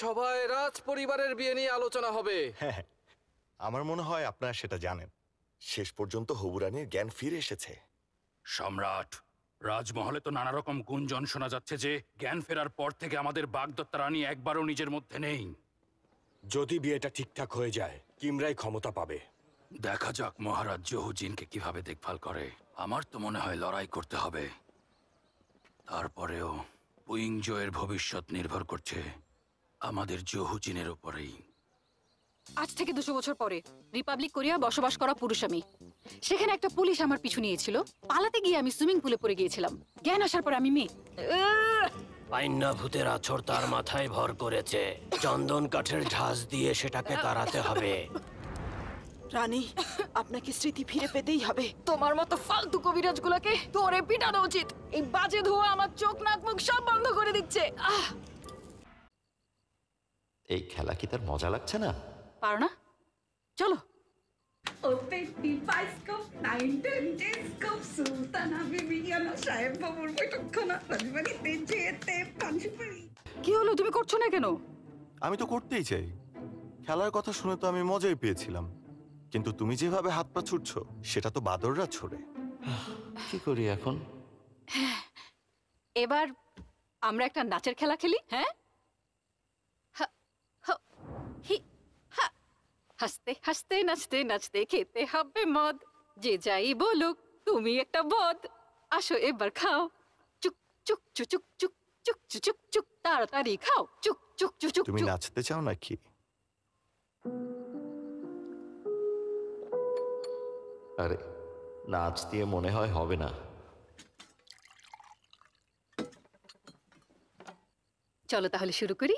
সভায় রাজ পরিবারের বিয়ে নিয়ে আলোচনা হবে। হ্যাঁ, আমার মনে হয় আপনারা সেটা জানেন। শেষ পর্যন্ত হবুরানীর জ্ঞান ফিরে এসেছে। সম্রাট, রাজমহলে তো নানা রকম গুঞ্জন শোনা যাচ্ছে যে জ্ঞান ফেরার পর থেকে আমাদের বাগদত্তা রানী একবারও নিজের মধ্যে নেই। যদি বিয়েটা ঠিকঠাক হয়ে যায়, কিমরাই ক্ষমতা পাবে। দেখা যাক মহারাজ জহুজিনকে কিভাবে দেখভাল করে। আমার তো মনে হয় লড়াই করতে হবে। তারপরেও উইংজোয়ের ভবিষ্যৎ নির্ভর করছে আমাদের জহুজিনের উপরেই। আজ থেকে 200 বছর পরে রিপাবলিক কোরিয়া বসবাস করা পুরুষ আমি। সেখানে একটা পুলিশ আমার পিছু নিয়েছিল। পালাতে গিয়ে আমি সুইমিং পুলে পড়ে গিয়েছিলাম। জ্ঞান আসার পর আমি মেয়ে। পাইন্না ভূতের আছর তার মাথায় ভর করেছে। চন্দন কাঠের ঝাঁজ দিয়ে সেটাকে তাড়াতে হবে। রানী, আপনাকে স্মৃতি ফিরে পেতেই হবে। তোমার মতো ফালতু কবিরাজগুলোকে ধরে পিটানো উচিত। এই বাজে ধোঁয়া আমার চোখ নাক মুখ সব বন্ধ করে দিচ্ছে। এই খেলা কি তার মজা লাগছে না? পারো না? চলো। কি হলো, তুমি করছো না কেন? আমি তো করতেই চাই। খেলার কথা শুনে তো আমি মজাই পেয়েছিলাম, কিন্তু তুমি যেভাবে হাত পা ছুটছো সেটা তো বাদররা ছোড়ে। কি করি এখন? এবার আমরা একটা নাচের খেলা খেলি। হ্যাঁ, হাসতে হাসতে নাচতে নাচতে খেতে হবে মদ। যে যাই বলুক তুমি একটা বদ। আসো এবার খাও। চুক চুক চুক চুক চুক চুক চুক চুক চুক, তাড়াতাড়ি খাও। চুক চুক চুক চুক। তুমি নাচতে চাও নাকি? আরে নাচ দিয়ে মনে হয় হবে না। চলো তাহলে শুরু করি।